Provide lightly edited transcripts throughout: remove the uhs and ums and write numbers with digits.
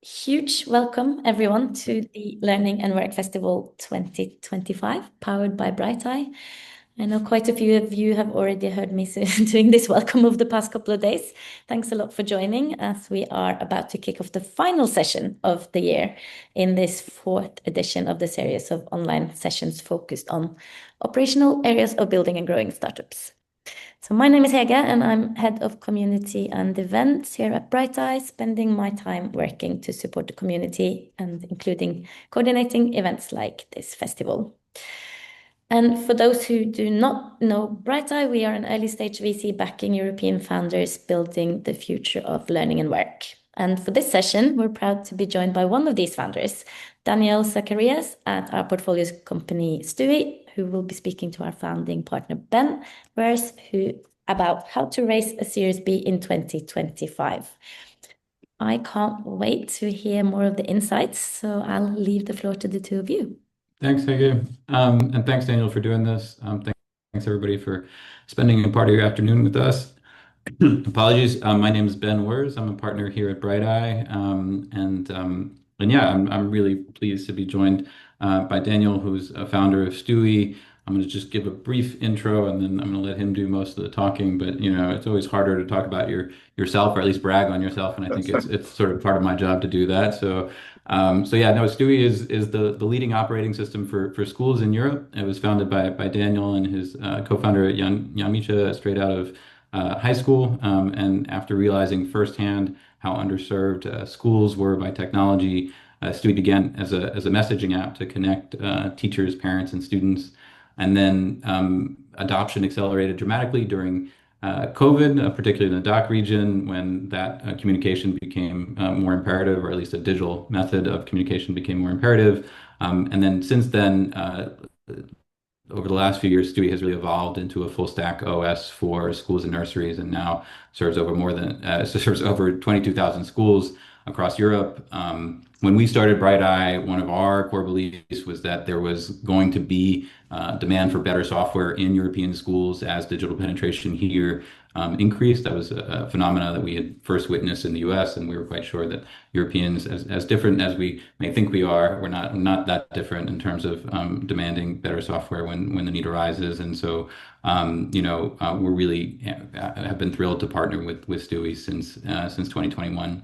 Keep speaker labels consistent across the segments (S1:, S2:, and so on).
S1: Huge welcome, everyone, to the Learning and Work Festival 2025, powered by Brighteye. I know quite a few of you have already heard me doing this welcome over the past couple of days. Thanks a lot for joining as we are about to kick off the final session of the year in this fourth edition of the series of online sessions focused on operational areas of building and growing startups. So my name is Hege, and I'm head of community and events here at Brighteye, spending my time working to support the community and including coordinating events like this festival. And for those who do not know Brighteye, we are an early stage VC backing European founders building the future of learning and work. And for this session, we're proud to be joined by one of these founders, Daniel Zacharias at our portfolio's company Sdui, who will be speaking to our founding partner Ben Wirz, about how to raise a Series B in 2025. I can't wait to hear more of the insights, so I'll leave the floor to the two of you.
S2: Thanks, Hege. And thanks, Daniel, for doing this. Thanks, everybody, for spending a part of your afternoon with us. Apologies. My name is Ben Wirz. I'm a partner here at Brighteye. And yeah, I'm really pleased to be joined by Daniel, who's a founder of Sdui. I'm going to just give a brief intro, and then I'm going to let him do most of the talking. But it's always harder to talk about yourself, or at least brag on yourself, and I think it's sort of part of my job to do that. So yeah, no, Sdui is the leading operating system for schools in Europe. It was founded by Daniel and his co-founder Jan Micha straight out of high school, and after realizing firsthand how underserved schools were by technology, Sdui began as a messaging app to connect teachers, parents, and students. And then adoption accelerated dramatically during COVID, particularly in the DACH region, when that communication became more imperative, or at least a digital method of communication became more imperative. And then since then, over the last few years, Sdui has really evolved into a full stack OS for schools and nurseries, and now serves over 22,000 schools across Europe. When we started Brighteye, one of our core beliefs was that there was going to be demand for better software in European schools as digital penetration here increased. That was a phenomena that we had first witnessed in the US, and we were quite sure that Europeans, as different as we may think we are, we're not that different in terms of demanding better software when the need arises. And so, we're really have been thrilled to partner with Sdui since 2021.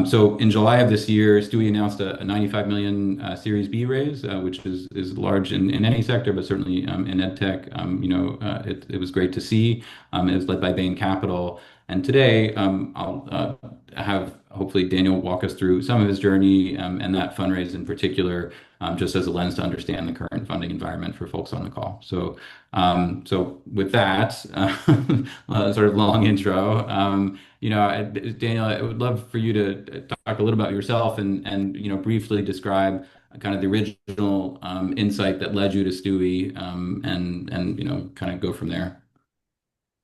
S2: So in July of this year, Sdui announced a 95 million Series B raise, which is large in any sector, but certainly in EdTech. It was great to see. It was led by Bain Capital. And today, I'll have hopefully Daniel walk us through some of his journey and that fundraise in particular, just as a lens to understand the current funding environment for folks on the call. So with that sort of long intro, Daniel, I would love for you to talk a little about yourself and briefly describe kind of the original insight that led you to Sdui, and kind of go from there.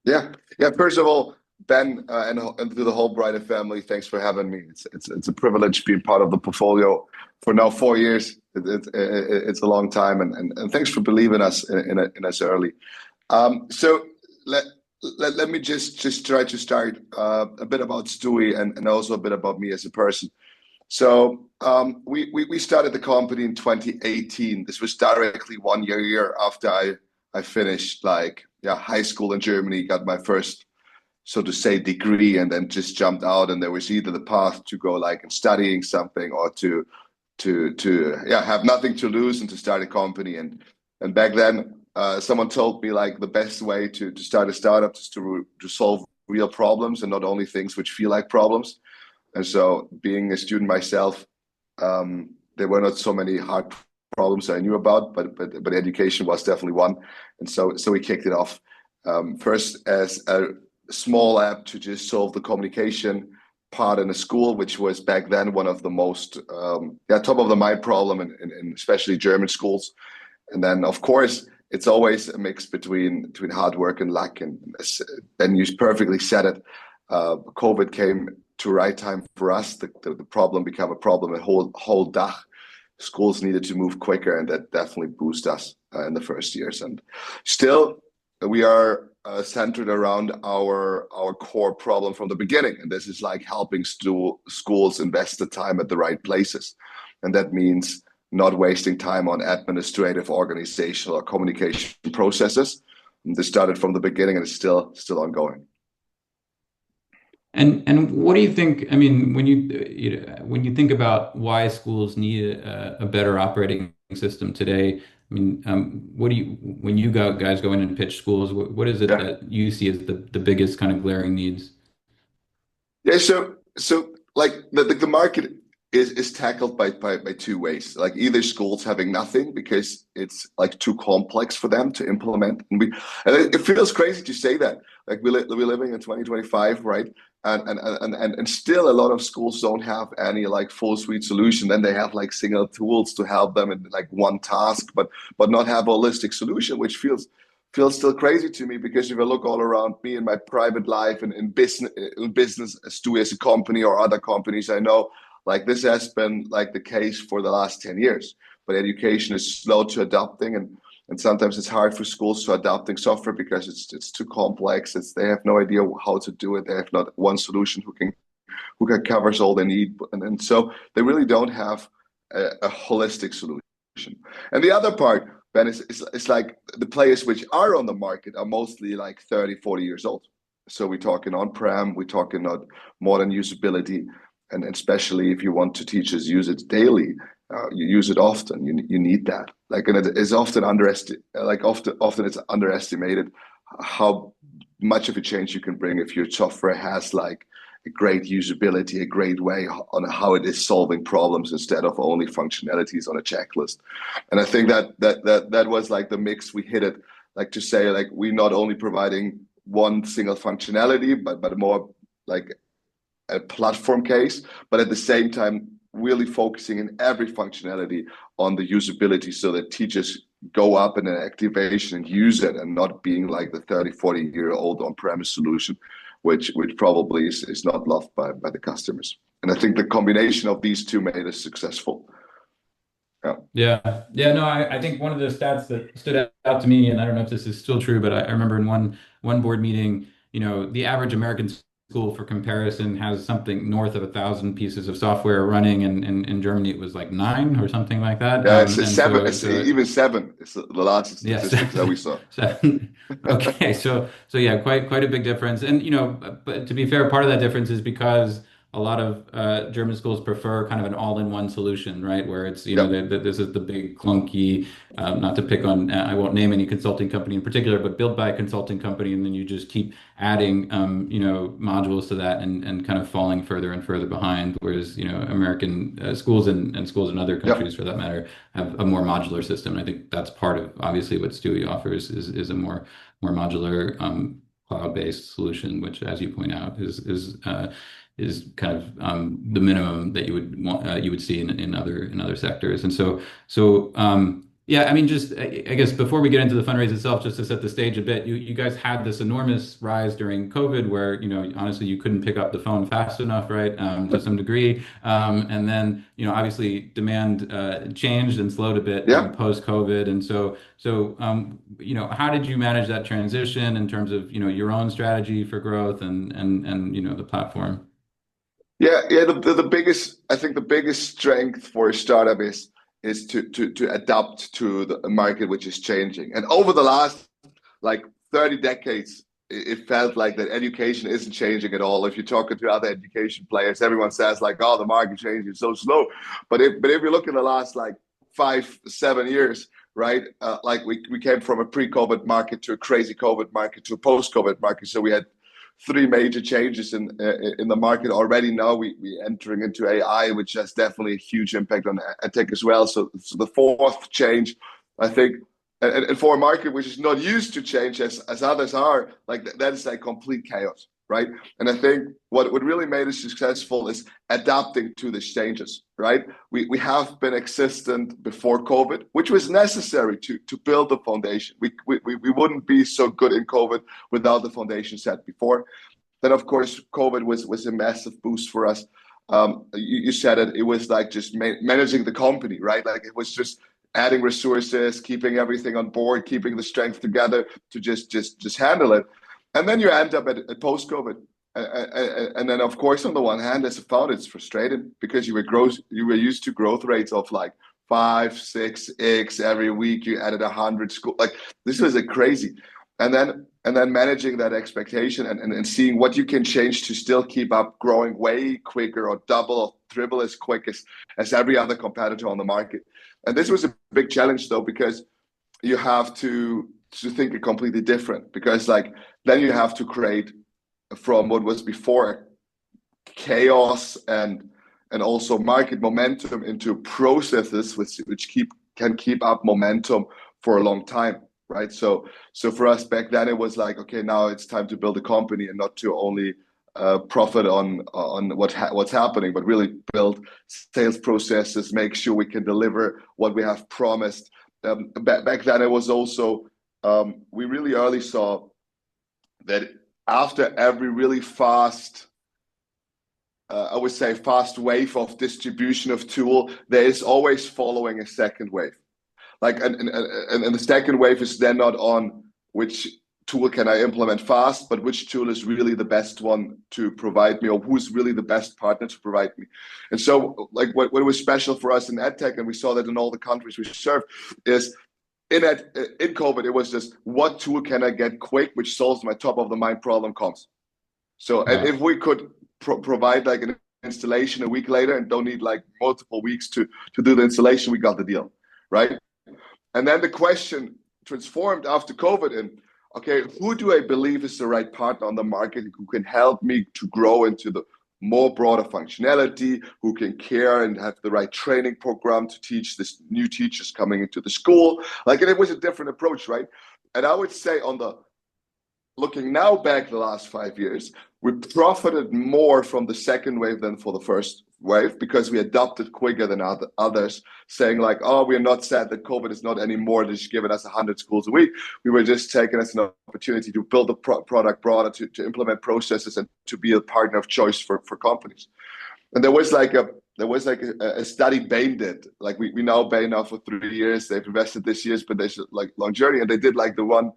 S3: Yeah. First of all, Ben, and to the whole Brighteye family, thanks for having me. It's a privilege being part of the portfolio for now 4 years. It's a long time, and thanks for believing us in us early. So let me just try to start a bit about Sdui and also a bit about me as a person. So we started the company in 2018. This was directly 1 year after I finished high school in Germany, got my first, so to say, degree, and then just jumped out. And there was either the path to go and studying something, or to have nothing to lose and to start a company. And back then, someone told me the best way to start a startup is to solve real problems and not only things which feel like problems. And so, being a student myself, there were not so many hard problems I knew about, but education was definitely one. And so we kicked it off first as a small app to just solve the communication part in a school, which was back then one of the most top of the mind problem in especially German schools. And then, of course, it's always a mix between hard work and luck. And then you perfectly said it. COVID came to right time for us. The problem became a problem in whole DACH. Schools needed to move quicker, and that definitely boosted us in the first years. And still, we are centered around our core problem from the beginning, and this is like helping schools invest the time at the right places, and that means not wasting time on administrative, organizational, or communication processes. And this started from the beginning and is still ongoing.
S2: And what do you think? I mean, when when you think about why schools need a better operating system today, I mean, when you guys go in and pitch schools, what is it
S3: Yeah.
S2: that you see as the biggest kind of glaring needs?
S3: Yeah, so like the market is tackled by two ways. Like either schools having nothing because it's like too complex for them to implement, and it feels crazy to say that. Like we're living in 2025, right? And still a lot of schools don't have any like full suite solution. Then they have like single tools to help them in like one task, but not have a holistic solution, which feels still crazy to me, because if I look all around me in my private life and in business Sdui as a company or other companies I know, like this has been like the case for the last 10 years. But education is slow to adopting, and sometimes it's hard for schools to adopting software because it's too complex. They have no idea how to do it. They have not one solution who can covers all they need, and so they really don't have a holistic solution. And the other part, Ben, is like the players which are on the market are mostly like 30, 40 years old. So we're talking on-prem, we're talking not modern usability, and especially if you want to teachers use it daily, you use it often. You need that. Like, and it is often underestimated. Like often it's underestimated how much of a change you can bring if your software has like a great usability, a great way on how it is solving problems instead of only functionalities on a checklist. And I think that was like the mix we hit it, like to say like we're not only providing one single functionality, but more like a platform case, but at the same time really focusing in every functionality on the usability so that teachers go up in an activation and use it, and not being like the 30, 40-year-old on-premise solution, which probably is not loved by the customers. And I think the combination of these two made us successful.
S2: Yeah. No, I think one of the stats that stood out to me, and I don't know if this is still true, but I remember in one board meeting, the average American school, for comparison, has something north of 1,000 pieces of software running, and in Germany it was like 9 or something like that.
S3: Yeah, it's seven. Even 7 is the last statistics that we saw.
S2: Okay, so yeah, quite a big difference. And but to be fair, part of that difference is because a lot of German schools prefer kind of an all-in-one solution, right? Where it's this is the big clunky, not to pick on, I won't name any consulting company in particular, but built by a consulting company, and then you just keep adding modules to that and kind of falling further and further behind. Whereas American schools and schools in other countries for that matter have a more modular system. And I think that's part of obviously what Sdui offers is a more modular cloud-based solution, which, as you point out, is kind of the minimum that you would want, you would see in other sectors. And so yeah, I mean, just I guess before we get into the fundraise itself, just to set the stage a bit, you guys had this enormous rise during COVID, where honestly you couldn't pick up the phone fast enough, right? To some degree, and then obviously demand changed and slowed a bit post COVID, and so how did you manage that transition in terms of your own strategy for growth and the platform?
S3: Yeah. I think the biggest strength for a startup is to adapt to the market which is changing. And over the last like 30 decades, it felt like that education isn't changing at all. If you're talking to other education players, everyone says like, "Oh, the market changing so slow." But if you look in the last like 5-7 years, right? Like we came from a pre-COVID market to a crazy COVID market to a post-COVID market. So we had 3 major changes in the market already. Now we entering into AI, which has definitely a huge impact on tech as well. So the fourth change, I think, and for a market which is not used to change as others are, like that is like complete chaos, right? And I think what really made us successful is adapting to these changes, right? We have been existent before COVID, which was necessary to build the foundation. We wouldn't be so good in COVID without the foundation set before. Then of course COVID was a massive boost for us. You said it was like just managing the company, right? Like it was just adding resources, keeping everything on board, keeping the strength together to just handle it. And then you end up at post-COVID. And then, of course, on the one hand, as a founder, it's frustrating because you were used to growth rates of like 5, 6x every week. You added 100 schools. Like, this was a crazy. And then managing that expectation and seeing what you can change to still keep up growing way quicker or double or triple as quick as every other competitor on the market. And this was a big challenge, though, because you have to think it completely different, because like then you have to create from what was before chaos and also market momentum into processes which can keep up momentum for a long time, right? So for us back then, it was like, okay, now it's time to build a company and not to only profit on what's happening, but really build sales processes, make sure we can deliver what we have promised. Back then, it was also we really early saw that after every really fast, I would say fast wave of distribution of tool, there is always following a second wave. Like, and the second wave is then not on which tool can I implement fast, but which tool is really the best one to provide me, or who's really the best partner to provide me. And so like what was special for us in EdTech, and we saw that in all the countries we serve, is in COVID, it was just what tool can I get quick, which solves my top of the mind problem comes. So and if we could provide like an installation a week later and don't need like multiple weeks to do the installation, we got the deal, right? And then the question transformed after COVID in, okay, who do I believe is the right partner on the market who can help me to grow into the more broader functionality, who can care and have the right training program to teach this new teachers coming into the school. Like, and it was a different approach, right? And I would say looking now back the last 5 years, we profited more from the second wave than for the first wave, because we adopted quicker than others, saying like, oh, we're not sad that COVID is not anymore just giving us 100 schools a week. We were just taking as an opportunity to build a product broader, to implement processes and to be a partner of choice for companies. And there was like a study Bain did. Like we know Bain now for 3 years. They've invested this year, but there's like long journey. And they did like the one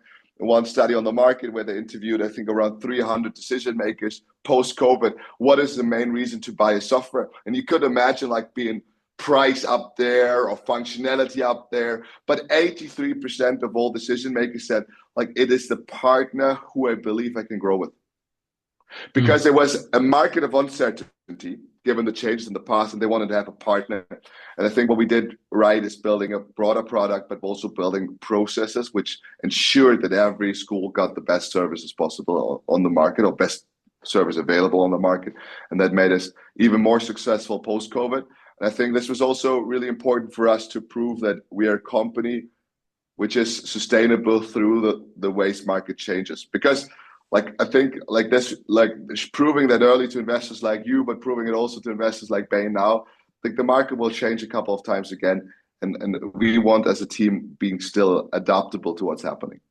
S3: study on the market where they interviewed, I think, around 300 decision makers post-COVID. What is the main reason to buy a software? And you could imagine like being price up there or functionality up there. But 83% of all decision makers said, like, it is the partner who I believe I can grow with. Because there was a market of uncertainty given the changes in the past, and they wanted to have a partner. And I think what we did right is building a broader product, but also building processes which ensured that every school got the best services possible on the market, or best service available on the market. And that made us even more successful post-COVID. And I think this was also really important for us to prove that we are a company which is sustainable through the ways market changes. Because like, I think like this, like proving that early to investors like you, but proving it also to investors like Bain now, I think the market will change a couple of times again. And we want as a team being still adaptable to what's happening.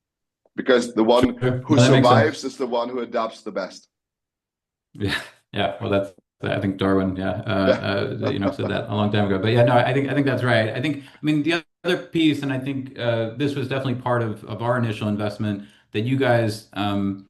S3: Because the one who survives is the one who adapts the best.
S2: Yeah. Well, I think Darwin, said that a long time ago. But yeah, no, I think that's right. I mean, the other piece, and I think this was definitely part of our initial investment, that you guys, I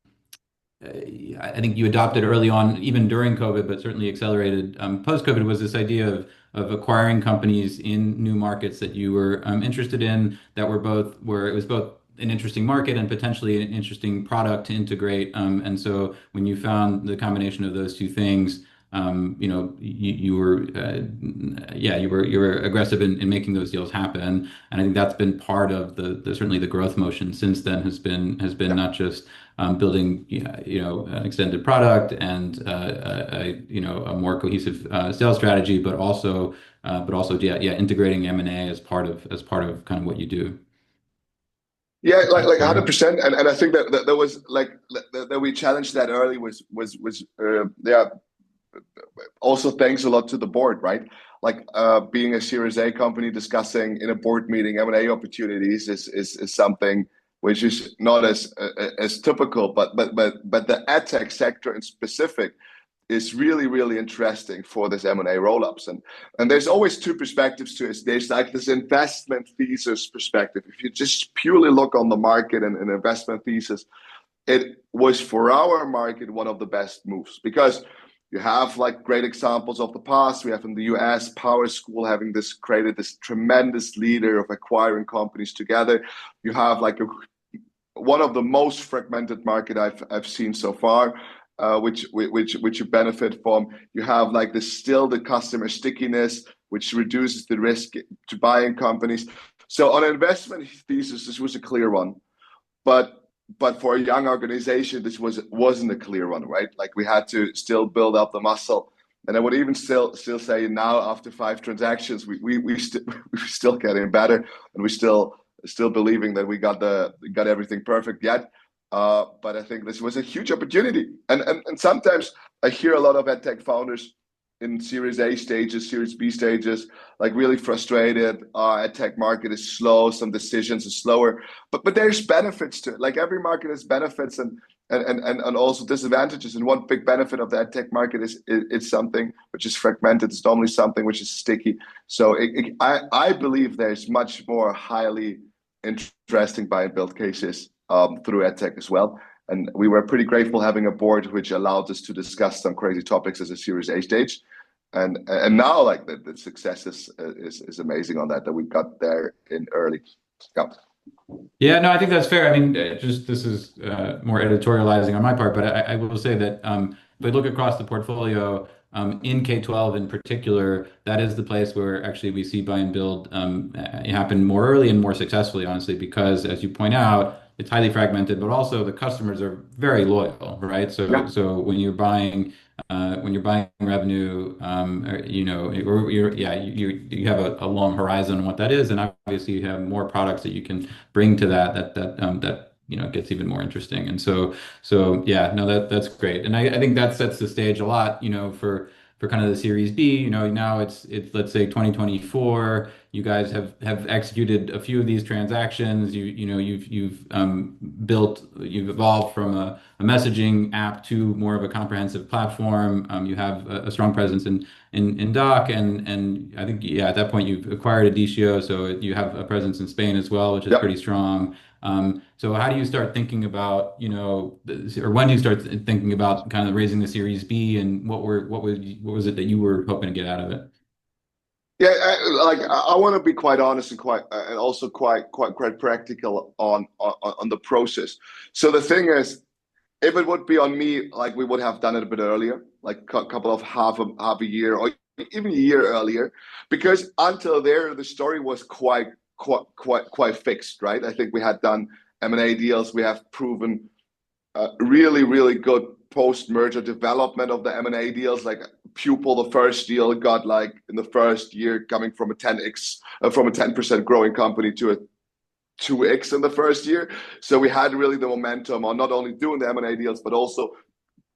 S2: think you adopted early on, even during COVID, but certainly accelerated post-COVID, was this idea of acquiring companies in new markets that you were interested in, that where it was both an interesting market and potentially an interesting product to integrate. And so when you found the combination of those two things, you were aggressive in making those deals happen. And I think that's been part of the certainly the growth motion since then has been not just building an extended product and a more cohesive sales strategy, but also integrating M&A as part of kind of what you do.
S3: Yeah, like 100%, and I think that there was like that we challenged that early was also thanks a lot to the board, right? Like being a Series A company, discussing in a board meeting M&A opportunities is something which is not as typical, but the EdTech sector in specific is really, really interesting for this M&A roll-ups. And there's always two perspectives to it. There's like this investment thesis perspective. If you just purely look on the market and an investment thesis, it was for our market one of the best moves, because you have like great examples of the past. We have in the US Power School having created this tremendous leader of acquiring companies together. You have like one of the most fragmented market I've seen so far, which you benefit from. You have like the customer stickiness, which reduces the risk to buying companies. So on an investment thesis, this was a clear one, but for a young organization, this wasn't a clear one, right? Like we had to still build up the muscle. And I would even still say now, after 5 transactions, we're still getting better, and we still believing that we got everything perfect yet. But I think this was a huge opportunity. And sometimes I hear a lot of EdTech founders in Series A stages, Series B stages, like really frustrated. EdTech market is slow, some decisions are slower, but there's benefits to it. Like every market has benefits and also disadvantages. And one big benefit of the EdTech market is it's something which is fragmented. It's normally something which is sticky. So I believe there's much more highly interesting buy and build cases through EdTech as well. And we were pretty grateful having a board which allowed us to discuss some crazy topics as a Series A stage. And now like the success is amazing on that we got there in early. Yeah.
S2: Yeah, no, I think that's fair. I mean, this is more editorializing on my part, but I will say that if we look across the portfolio, in K-12 in particular, that is the place where actually we see buy and build happen more early and more successfully, honestly, because as you point out, it's highly fragmented, but also the customers are very loyal, right? So
S3: Yeah.
S2: so when you're buying revenue, you have a long horizon on what that is, and obviously you have more products that you can bring to that gets even more interesting. And so yeah, no, that's great, and I think that sets the stage a lot, for kind of the Series B. Now it's let's say 2024. You guys have executed a few of these transactions. You've evolved from a messaging app to more of a comprehensive platform. You have a strong presence in Doc, and I think at that point you've acquired a DCO, so you have a presence in Spain as well, which is pretty strong. So how do you start thinking about, or when do you start thinking about kind of raising the Series B, and what was it that you were hoping to get out of it?
S3: Yeah, I want to be quite honest and also quite practical on the process. So the thing is, if it would be on me, like we would have done it a bit earlier, like a couple of half a year or even a year earlier, because until there the story was quite fixed, right? I think we had done M&A deals. We have proven really, really good post-merger development of the M&A deals. Like Pupil, the first deal got like in the first year coming from a 10% growing company to a 2x in the first year. So we had really the momentum on not only doing the M&A deals, but also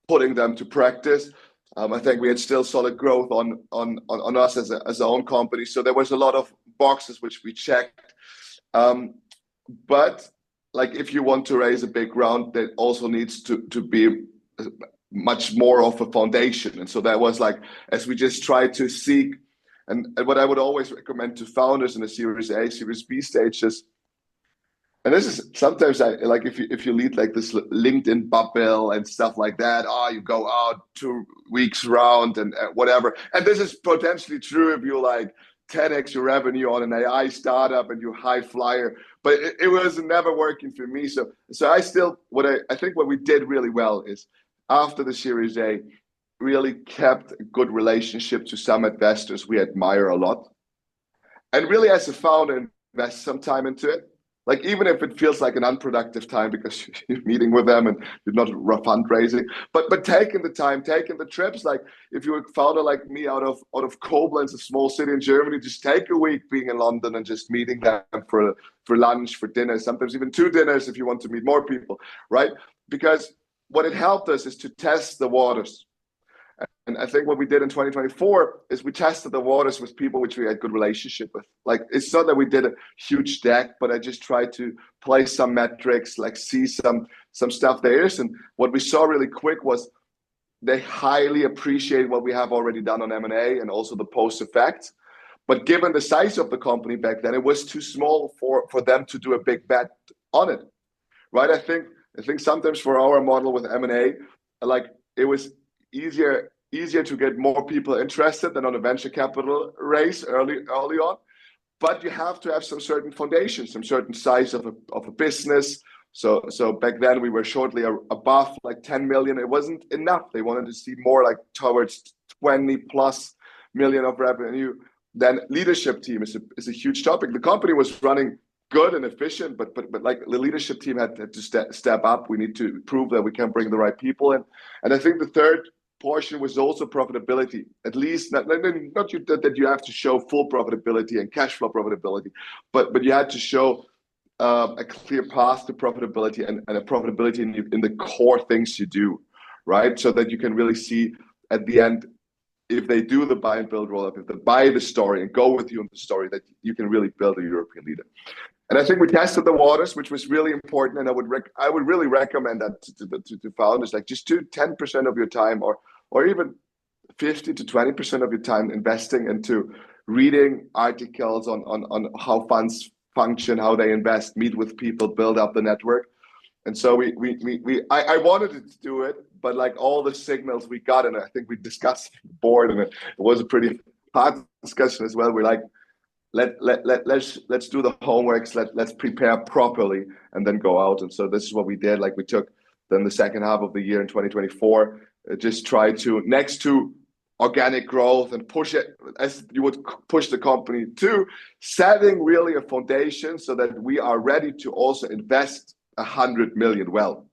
S3: putting them to practice. I think we had still solid growth on us as our own company. So there was a lot of boxes which we checked. But like if you want to raise a big round, that also needs to be much more of a foundation. And so that was like, as we just tried to seek, and what I would always recommend to founders in the Series A, Series B stages, and this is sometimes I like if you lead like this LinkedIn bubble and stuff like that, you go out 2 weeks round and whatever. And this is potentially true if you like 10x your revenue on an AI startup and you're high flyer, but it was never working for me. So I still, I think what we did really well is after the Series A, really kept a good relationship to some investors we admire a lot. And really as a founder, invest some time into it. Like even if it feels like an unproductive time because you're meeting with them and you're not fundraising, but taking the time, taking the trips. Like if you're a founder like me out of Koblenz, a small city in Germany, just take a week being in London and just meeting them for lunch, for dinner, sometimes even 2 dinners if you want to meet more people, right? Because what it helped us is to test the waters. And I think what we did in 2024 is we tested the waters with people which we had good relationship with. Like it's not that we did a huge deck, but I just tried to play some metrics, like see some stuff there is. And what we saw really quick was they highly appreciate what we have already done on M&A and also the post effect. But given the size of the company back then, it was too small for them to do a big bet on it, right? I think sometimes for our model with M&A, like it was easier to get more people interested than on a venture capital raise early on. But you have to have some certain foundation, some certain size of a business. So back then we were shortly above like 10 million. It wasn't enough. They wanted to see more like towards 20 plus million of revenue. Then leadership team is a huge topic. The company was running good and efficient, but like the leadership team had to step up. We need to prove that we can bring the right people in. And I think the third portion was also profitability. At least not that you have to show full profitability and cash flow profitability, but you had to show a clear path to profitability and a profitability in the core things you do, right? So that you can really see at the end, if they do the buy and build roll up, if they buy the story and go with you on the story, that you can really build a European leader. And I think we tested the waters, which was really important. And I would really recommend that to founders, like just do 10% of your time or even 50 to 20% of your time investing into reading articles on how funds function, how they invest, meet with people, build up the network. And so I wanted to do it, but like all the signals we got, and I think we discussed the board, and it was a pretty hard discussion as well. We're like, let's do the homeworks, let's prepare properly and then go out. And so this is what we did. Like we took then the second half of the year in 2024, just try to, next to organic growth and push it as you would push the company to, setting really a foundation so that we are ready to also invest 100 million well,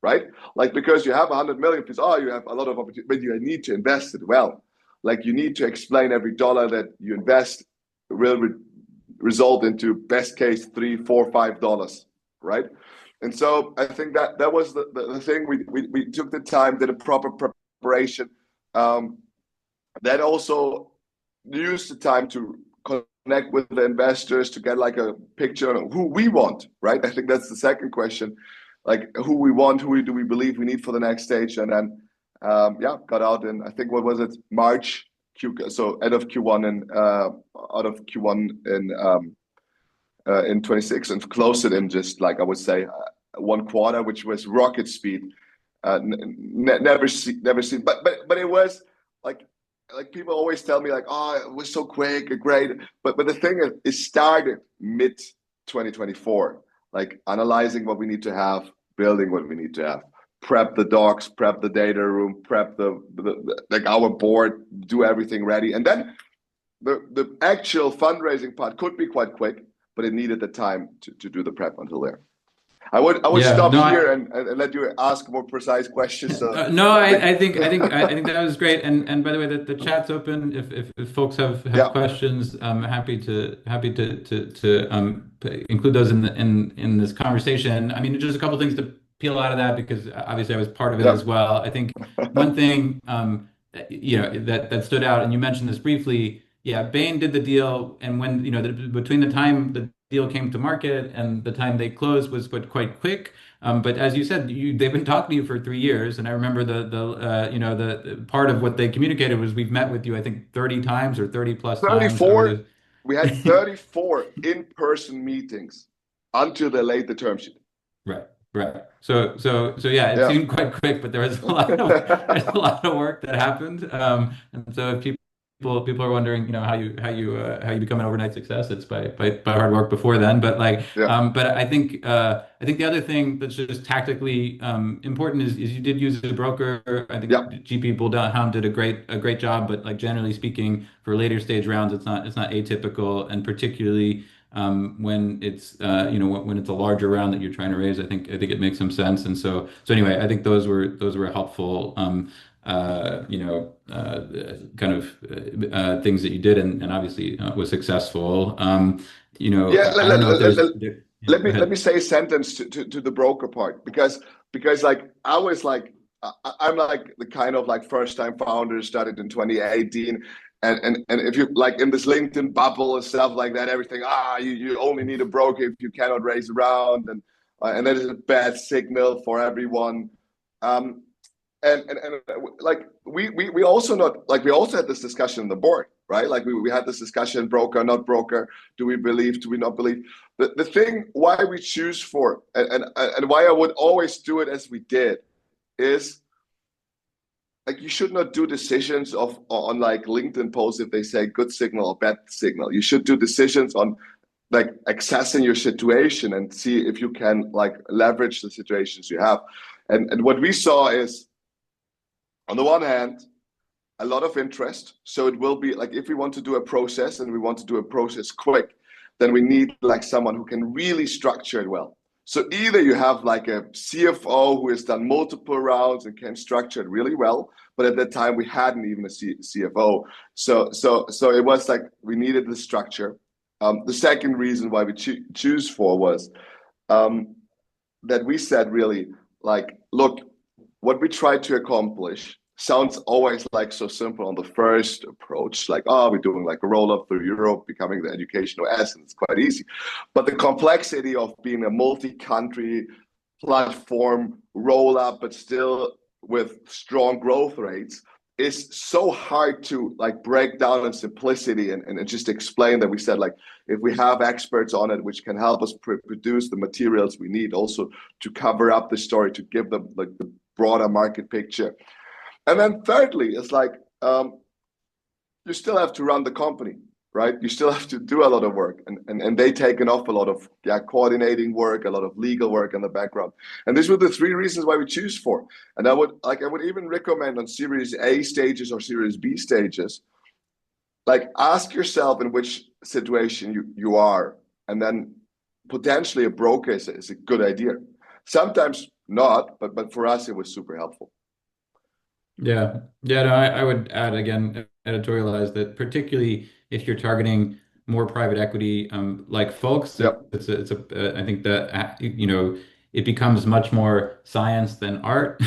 S3: right? Like, because you have 100 million, because you have a lot of opportunity, but you need to invest it well. Like you need to explain every dollar that you invest will result into best case $3, $4, $5, right? And so I think that was the thing. We took the time, did a proper preparation. Then also used the time to connect with the investors to get like a picture on who we want, right? I think that's the second question, like who we want, who do we believe we need for the next stage, and then got out in, I think, what was it, March, so end of Q1 and out of Q1 in 26, and closed it in just like I would say 1 quarter, which was rocket speed. Never seen, but it was like people always tell me like, oh, it was so quick and great. But the thing is, it started mid 2024, like analyzing what we need to have, building what we need to have, prep the docs, prep the data room, prep the like our board, do everything ready. And then the actual fundraising part could be quite quick, but it needed the time to do the prep until there. I would stop here and let you ask more precise questions. So.
S2: No, I think that was great. And by the way, the chat's open. If folks have questions, I'm happy to include those in this conversation. I mean, just a couple of things to peel out of that, because obviously I was part of it as well. I think one thing that stood out, and you mentioned this briefly. Yeah, Bain did the deal, and when between the time the deal came to market and the time they closed was quite quick. But as you said, they've been talking to you for 3 years, and I remember the part of what they communicated was, we've met with you, I think 30 times or 30 plus
S3: 34.
S2: times.
S3: We had 34 in-person meetings until they laid the term sheet.
S2: Right. So yeah, it seemed quite quick, but there was a lot of work that happened. And so if people are wondering, how you become an overnight success, it's by hard work before then. But but I think the other thing that's just tactically important is you did use a broker. I think GP Bullhound did a great job, but like generally speaking, for later stage rounds, it's not atypical, and particularly when it's when it's a larger round that you're trying to raise. I think it makes some sense. And so anyway, I think those were helpful kind of things that you did, and obviously was successul.
S3: Let me say a sentence to the broker part, because like I'm like the kind of like first time founder, started in 2018. And if you like in this LinkedIn bubble and stuff like that, everything, you only need a broker if you cannot raise a round, and that is a bad signal for everyone. and like we also not like we also had this discussion in the board, right? Like we had this discussion, broker, not broker, do we believe, do we not believe? The thing why we choose for and why I would always do it as we did is like you should not do decisions on like LinkedIn posts if they say good signal or bad signal. You should do decisions on like assessing your situation and see if you can like leverage the situations you have. And what we saw is, on the one hand, a lot of interest. So it will be like if we want to do a process and we want to do a process quick, then we need like someone who can really structure it well. So either you have like a CFO who has done multiple rounds and can structure it really well, but at that time we hadn't even a CFO. So it was like we needed the structure. The second reason why we choose for was that we said really like, look, what we tried to accomplish sounds always like so simple on the first approach, like, oh, we're doing like a roll up through Europe, becoming the educational essence. It's quite easy. But the complexity of being a multi-country platform roll up, but still with strong growth rates, is so hard to like break down in simplicity and just explain that we said like if we have experts on it which can help us produce the materials we need also to cover up the story, to give them like the broader market picture. And then thirdly, it's like you still have to run the company, right? You still have to do a lot of work, and they taken off a lot of coordinating work, a lot of legal work in the background. And these were the three reasons why we choose for. And I would even recommend on Series A stages or Series B stages, like ask yourself in which situation you are, and then potentially a broker is a good idea. Sometimes not, but for us it was super helpful.
S2: Yeah. Yeah, no, I would add again, editorialize that particularly if you're targeting more private equity like folks,
S3: Yep.
S2: I think that it becomes much more science than art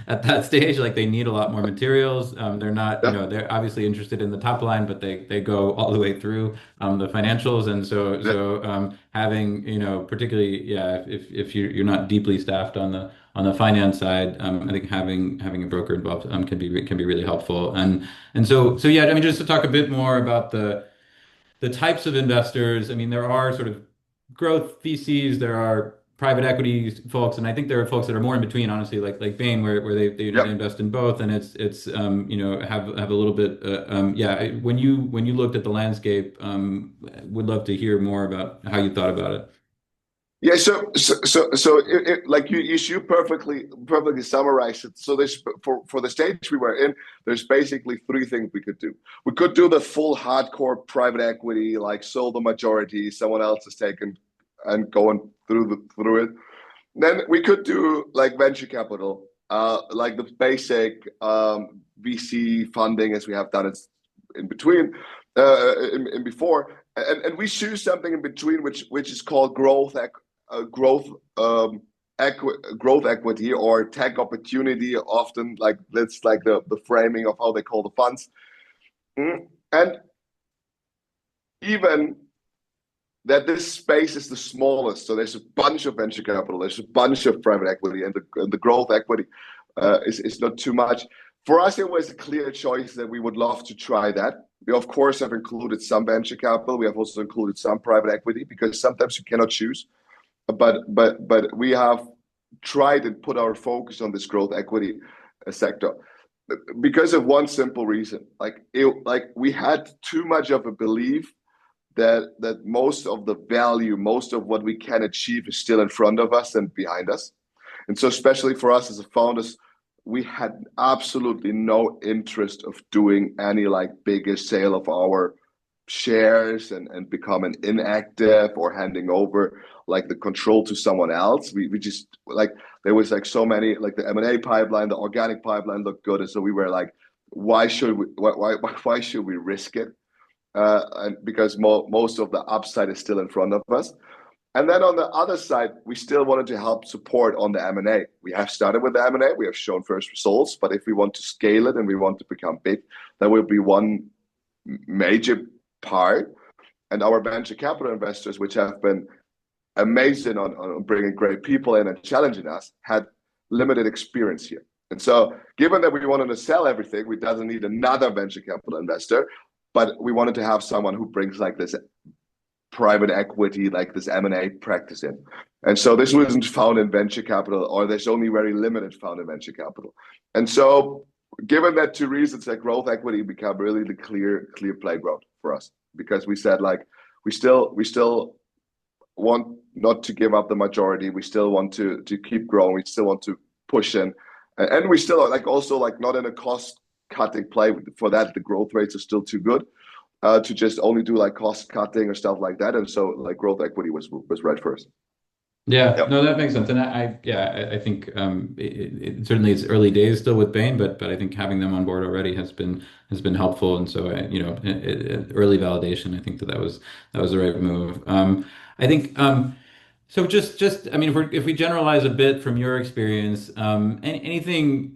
S2: at that stage. Like they need a lot more materials. They're not,
S3: Yep.
S2: they're obviously interested in the top line, but they go all the way through the financials. And so having, particularly, yeah, if you're not deeply staffed on the finance side, I think having a broker involved can be really helpful. And so yeah, I mean, just to talk a bit more about the types of investors. I mean, there are sort of growth VCs, there are private equity folks, and I think there are folks that are more in between, honestly, like Bain, where they
S3: Yep.
S2: invest in both, and it's have a little bit yeah. When you looked at the landscape, would love to hear more about how you thought about it.
S3: Yeah, like you perfectly summarized it. So there's for the stage we were in, there's basically three things we could do. We could do the full hardcore private equity, like sold the majority, someone else is taken and going through it. Then we could do like venture capital, like the basic VC funding as we have done it in between, in before, and we choose something in between, which is called growth equity or tech opportunity. Often, like that's like the framing of how they call the funds, and even that this space is the smallest. So there's a bunch of venture capital, there's a bunch of private equity, and the growth equity is not too much. For us, it was a clear choice that we would love to try that. We, of course, have included some venture capital. We have also included some private equity because sometimes you cannot choose. But we have tried and put our focus on this growth equity sector because of one simple reason. Like we had too much of a belief that most of the value, most of what we can achieve is still in front of us and behind us. And so especially for us as a founders, we had absolutely no interest of doing any like bigger sale of our shares and becoming inactive or handing over like the control to someone else. We just like there was like so many, like the M&A pipeline, the organic pipeline looked good, and so we were like, why should we risk it? And because most of the upside is still in front of us. And then on the other side, we still wanted to help support on the M&A. We have started with the M&A, we have shown first results, but if we want to scale it and we want to become big, that will be one major part. And our venture capital investors, which have been amazing on bringing great people in and challenging us, had limited experience here. And so given that we wanted to sell everything, we doesn't need another venture capital investor, but we wanted to have someone who brings like this private equity, like this M&A practice in. And so this wasn't found in venture capital, or there's only very limited found in venture capital. And so given that two reasons, that growth equity became really the clear playground for us, because we said like, we still want not to give up the majority. We still want to keep growing. We still want to push in. And we still like also like not in a cost cutting play for that. The growth rates are still too good to just only do like cost cutting or stuff like that. And so like growth equity was right first.
S2: Yeah,
S3: Yep.
S2: no, that makes sense. And I think it certainly it's early days still with Bain, but I think having them on board already has been helpful. And so early validation, I think that was the right move. I think so. Just I mean, if we generalize a bit from your experience, anything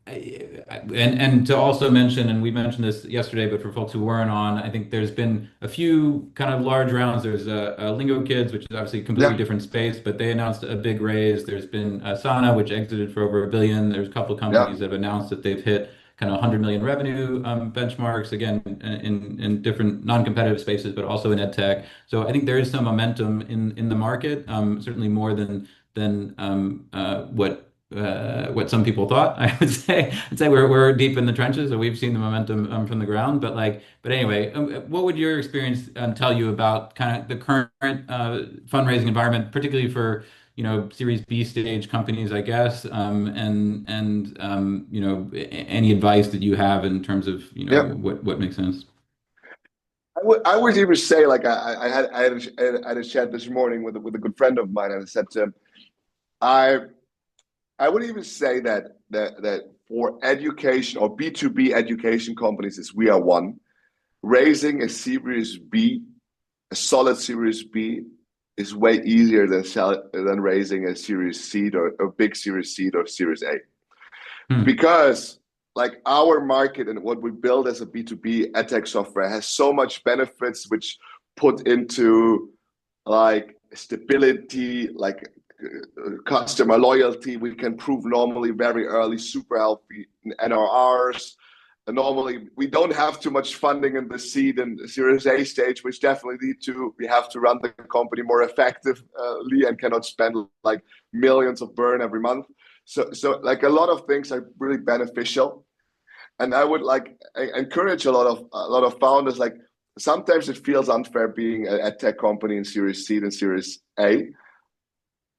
S2: and to also mention, and we mentioned this yesterday, but for folks who weren't on, I think there's been a few kind of large rounds. There's a Lingo Kids, which is obviously a completely
S3: Yeah.
S2: different space, but they announced a big raise. There's been Asana, which exited for over $1 billion. There's a couple of companies
S3: Yeah.
S2: that have announced that they've hit kind of 100 million revenue benchmarks, again, in different non-competitive spaces, but also in ed tech. So I think there is some momentum in the market, certainly more than what some people thought. I would say we're deep in the trenches, so we've seen the momentum from the ground. But anyway, what would your experience tell you about kind of the current fundraising environment, particularly for Series B stage companies, I guess, and any advice that you have in terms of
S3: Yeah.
S2: what makes sense?
S3: I would even say like I had a chat this morning with a good friend of mine, and I said to him, I would even say that for education or B2B education companies, as we are one, raising a Series B, a solid Series B, is way easier than raising a Series Seed or a big Series Seed or Series A. Because like our market and what we build as a B2B edtech software has so much benefits, which put into like stability, like customer loyalty. We can prove normally very early, super healthy NRRs. And normally we don't have too much funding in the seed and Series A stage, which definitely we have to run the company more effectively and cannot spend like millions of burn every month. So like a lot of things are really beneficial. And I would like encourage a lot of founders, like sometimes it feels unfair being a tech company in Series C and Series A.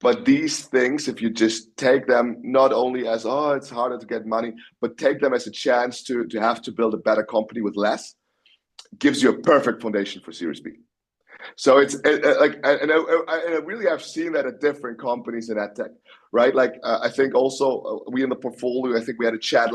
S3: But these things, if you just take them not only as, oh, it's harder to get money, but take them as a chance to have to build a better company with less, gives you a perfect foundation for Series B. So it's like, and I really have seen that at different companies in edtech, right? Like I think also we in the portfolio, I think we had a chat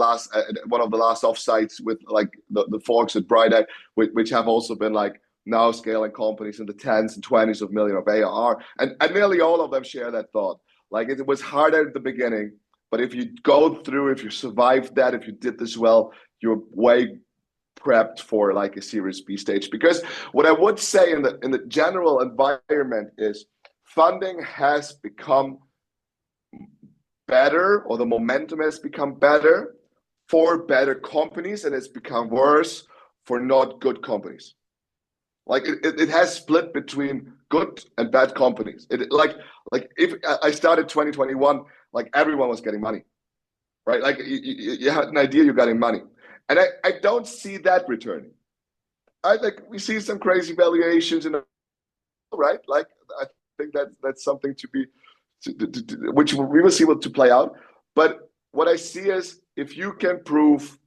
S3: one of the last offsites with like the folks at Brighteye, which have also been like now scaling companies in the tens and 20s of million of ARR, and nearly all of them share that thought. Like it was harder at the beginning, but if you go through, if you survived that, if you did this well, you're way prepped for like a Series B stage. Because what I would say in the general environment is funding has become better, or the momentum has become better for better companies, and it's become worse for not good companies. Like it has split between good and bad companies. Like if I started 2021, like everyone was getting money, right? Like you had an idea, you're getting money. And I don't see that returning. I think we see some crazy valuations right? Like I think that's something which we will see what to play out. But what I see is if you can prove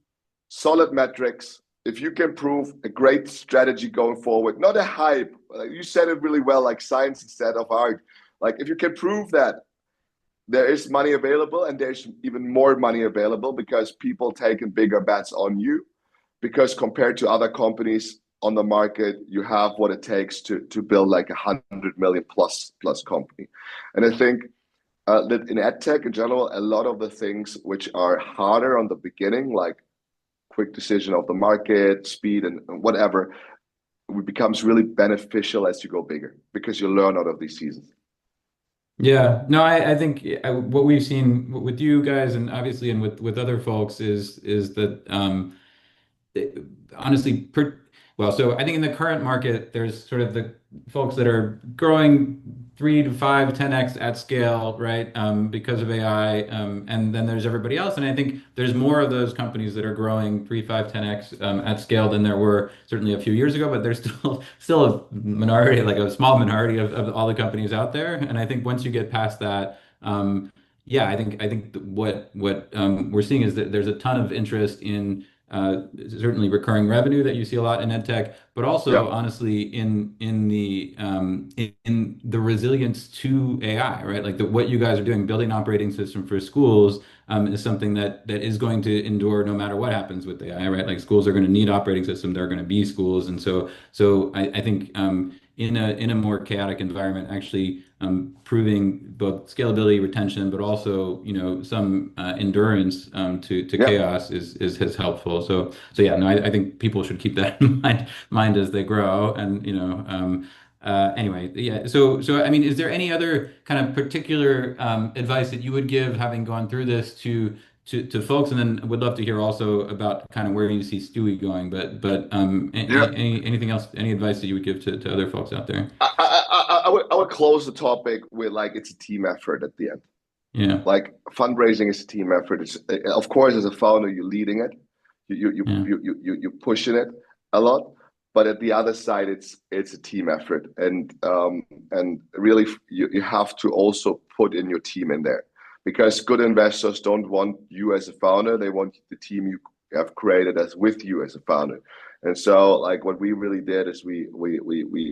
S3: solid metrics, if you can prove a great strategy going forward, not a hype, you said it really well, like science instead of art. Like if you can prove that there is money available, and there's even more money available because people taking bigger bets on you, because compared to other companies on the market, you have what it takes to build like 100 million plus company. And I think that in edtech in general, a lot of the things which are harder on the beginning, like quick decision of the market, speed, and whatever, it becomes really beneficial as you go bigger because you learn out of these seasons.
S2: Yeah, no, I think what we've seen with you guys and obviously and with other folks is that honestly, well, so I think in the current market, there's sort of the folks that are growing 3 to 5, 10x at scale, right? Because of AI. And then there's everybody else. And I think there's more of those companies that are growing 3, 5, 10x at scale than there were certainly a few years ago, but there's still a minority, like a small minority of all the companies out there. And I think once you get past that, yeah, I think what we're seeing is that there's a ton of interest in certainly recurring revenue that you see a lot in ed tech, but also
S3: Yeah.
S2: honestly in the resilience to AI, right? Like what you guys are doing, building an operating system for schools, is something that is going to endure no matter what happens with AI, right? Like schools are going to need operating system. They're going to be schools, and so I think in a more chaotic environment, actually proving both scalability, retention, but also some endurance to
S3: Yeah.
S2: chaos is helpful. So yeah, no, I think people should keep that in mind as they grow. And anyway, yeah. So I mean, is there any other kind of particular advice that you would give, having gone through this to folks, and then would love to hear also about kind of where you see Sdui going, but
S3: Yeah.
S2: anything else, any advice that you would give to other folks out there?
S3: I would close the topic with like it's a team effort at the end.
S2: Yeah,
S3: Like fundraising is a team effort. It's, of course, as a founder, you're leading it,
S2: yeah,
S3: you're pushing it a lot, but at the other side, it's a team effort, and really you have to also put in your team in there, because good investors don't want you as a founder; they want the team you have created as with you as a founder. And so, like what we really did is we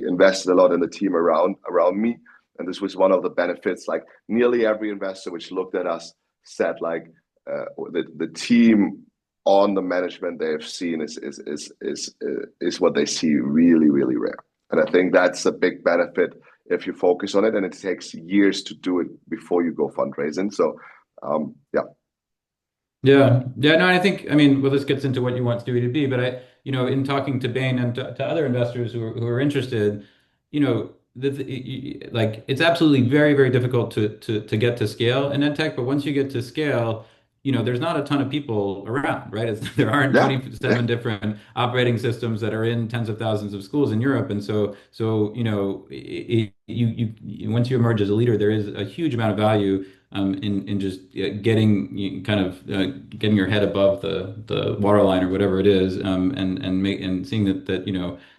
S3: invested a lot in the team around me, and this was one of the benefits. Like nearly every investor which looked at us said like the team on the management they have seen is what they see really rare. And I think that's a big benefit if you focus on it, and it takes years to do it before you go fundraising. So yeah.
S2: yeah. No, I think, I mean, well, this gets into what you want Stewie to be, but in talking to Bain and to other investors who are interested, like it's absolutely very difficult to get to scale in ed tech. But once you get to scale, there's not a ton of people around, right? There aren't
S3: Yeah.
S2: 27 different operating systems that are in tens of thousands of schools in Europe, and so once you emerge as a leader, there is a huge amount of value in just getting your head above the waterline or whatever it is, and seeing that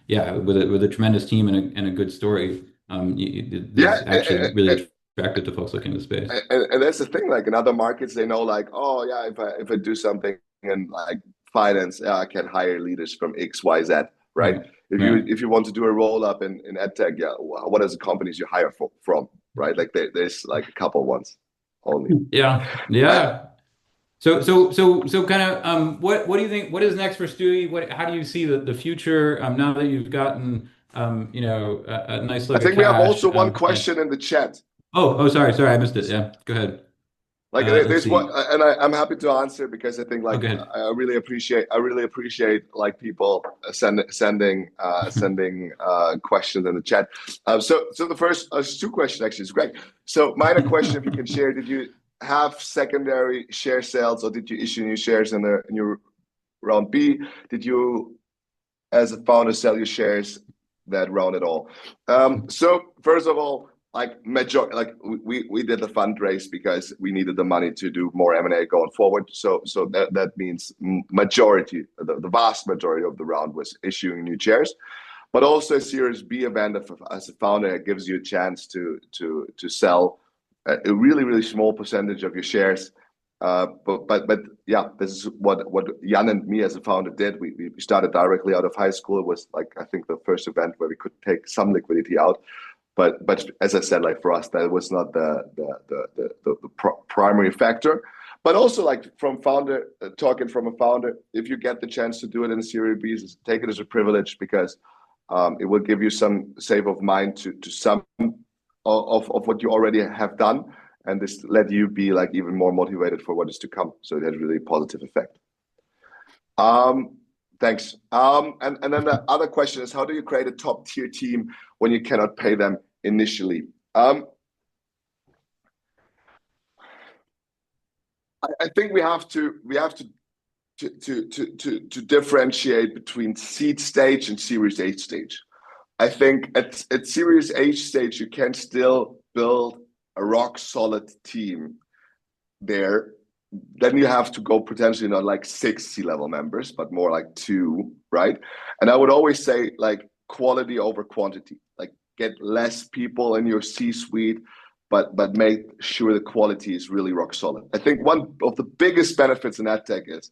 S2: yeah, with a tremendous team and a good story,
S3: Yeah.
S2: is actually really attractive to folks looking in the space.
S3: And that's the thing, like in other markets they know like, oh yeah, if I do something in like finance, yeah, I can hire leaders from XYZ, right?
S2: Right.
S3: If you want to do a roll up in edtech, yeah, what are the companies you hire from, right? Like there's like a couple ones only.
S2: Yeah.
S3: I,
S2: Yeah. So kind of what do you think, what is next for Stewie? How do you see the future, now that you've gotten a nice
S3: I
S2: slug of
S3: think we have
S2: cash?
S3: also one question in the chat.
S2: Sorry, I missed it. Yeah, go ahead.
S3: Like
S2: Let's
S3: there's one,
S2: see.
S3: and I'm happy to answer because I think
S2: Oh,
S3: like
S2: go ahead.
S3: I really appreciate like people sending questions in the chat. So the first two questions actually is great. So minor question, if you can share, did you have secondary share sales or did you issue new shares in your round B? Did you, as a founder, sell your shares that round at all? So first of all, like we did the fundraise because we needed the money to do more M&A going forward. So that means the vast majority of the round was issuing new shares, but also a Series B event as a founder, it gives you a chance to sell a really small percentage of your shares. But yeah, this is what Jan and me as a founder did. We started directly out of high school. It was like I think the first event where we could take some liquidity out. But as I said, like for us, that was not the primary factor. But also, like talking from a founder, if you get the chance to do it in a Series B, take it as a privilege because it will give you some save of mind to some of what you already have done, and this let you be like even more motivated for what is to come. So it has really positive effect. Thanks. And then the other question is, how do you create a top tier team when you cannot pay them initially? I think we have to differentiate between seed stage and Series A stage. I think at Series A stage you can still build a rock solid team there. Then you have to go potentially not like 6 C-level members, but more like 2, right? And I would always say like quality over quantity. Like get less people in your C-suite, but make sure the quality is really rock solid. I think one of the biggest benefits in EdTech is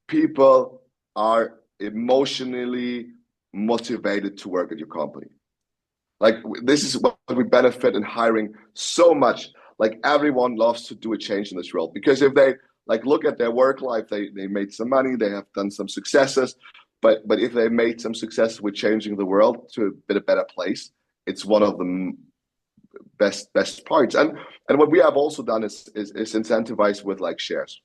S3: people are emotionally motivated to work at your company. Like this is what we benefit in hiring so much. Like everyone loves to do a change in this world, because if they like look at their work life, they made some money, they have done some successes, but if they made some success with changing the world to a bit of better place, it's one of the best parts. And what we have also done is incentivize with like shares,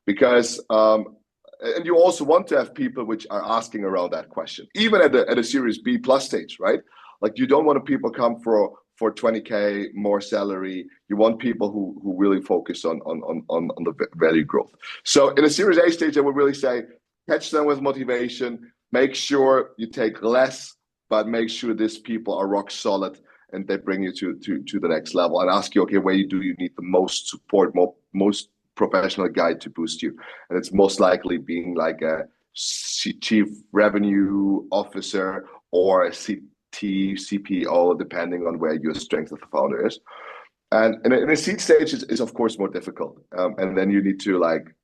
S3: because and you also want to have people which are asking around that question, even at a Series B plus stage, right? Like you don't want people come for 20K more salary. You want people who really focus on the value growth. So in a Series A stage, I would really say catch them with motivation. Make sure you take less, but make sure these people are rock solid and they bring you to the next level, and ask you, okay, where do you need the most support, most professional guide to boost you? And it's most likely being like a chief revenue officer or a CPO, depending on where your strength of the founder is. And in a seed stage is of course more difficult. And then you need to like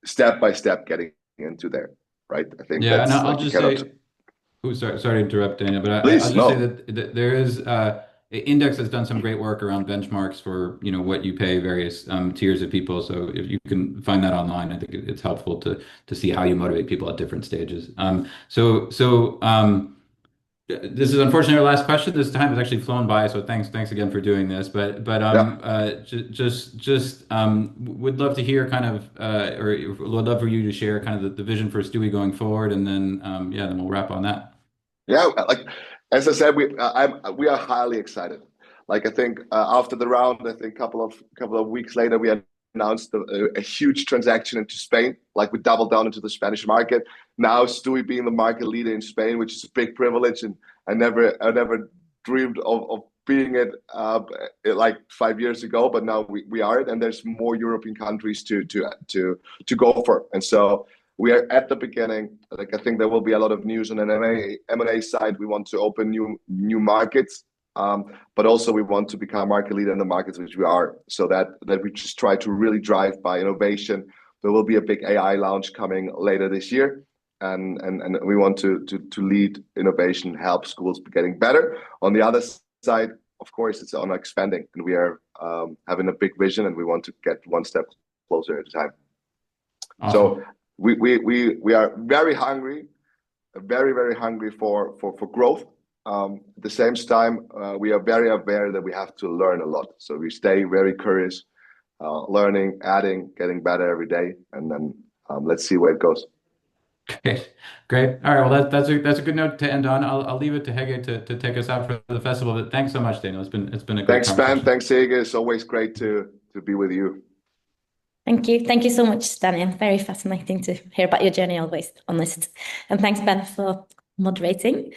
S3: step by step getting into there, right? I think
S2: Yeah,
S3: that's
S2: and I'll
S3: like
S2: just say, oh, sorry to interrupt, Daniel, but I'll just say that there is Index has done some great work around benchmarks for what you pay various tiers of people. So if you can find that online, I think it's helpful to see how you motivate people at different stages. This is unfortunately our last question. This time has actually flown by, so thanks again for doing this. But would love to hear kind of or would love for you to share kind of the vision for Sdui going forward, and then then we'll wrap on that.
S3: Yeah, like as I said, we are highly excited. Like I think after the round, I think couple of weeks later, we announced a huge transaction into Spain. Like we doubled down into the Spanish market. Now Sdui being the market leader in Spain, which is a big privilege, and I never dreamed of being it like 5 years ago, but now we are it, and there's more European countries to go for, and so. We are at the beginning. Like I think there will be a lot of news on an M&A side. We want to open new markets, but also we want to become market leader in the markets which we are. So that we just try to really drive by innovation. There will be a big AI launch coming later this year, and we want to lead innovation, help schools getting better. On the other side, of course, it's on expanding, and we are having a big vision, and we want to get one step closer at a time.
S2: Awesome.
S3: So. We are very hungry, very hungry for growth. At the same time, we are very aware that we have to learn a lot. So we stay very curious, learning, adding, getting better every day, and then let's see where it goes.
S2: Great. All right. Well, that's a good note to end on. I'll leave it to Hege to take us out for the festival. But thanks so much, Daniel. It's been a great
S3: conversation. Thanks, Ben. Thanks, Hege. It's always great to be with you.
S1: Thank you. Thank you so much, Daniel. Very fascinating to hear about your journey, always honest. And thanks, Ben, for moderating.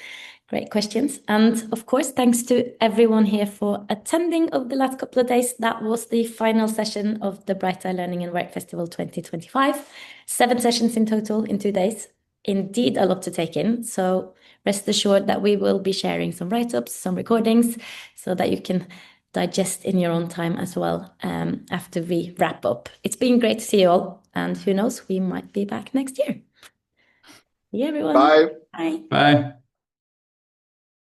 S1: Great questions. And of course, thanks to everyone here for attending over the last couple of days. That was the final session of the Brighteye Learning and Work Festival 2025. 7 sessions in total in 2 days. Indeed, a lot to take in. So rest assured that we will be sharing some write-ups, some recordings, so that you can digest in your own time as well after we wrap up. It's been great to see you all, and who knows, we might be back next year. See you, everyone.
S3: Bye.
S1: Bye.
S2: Bye.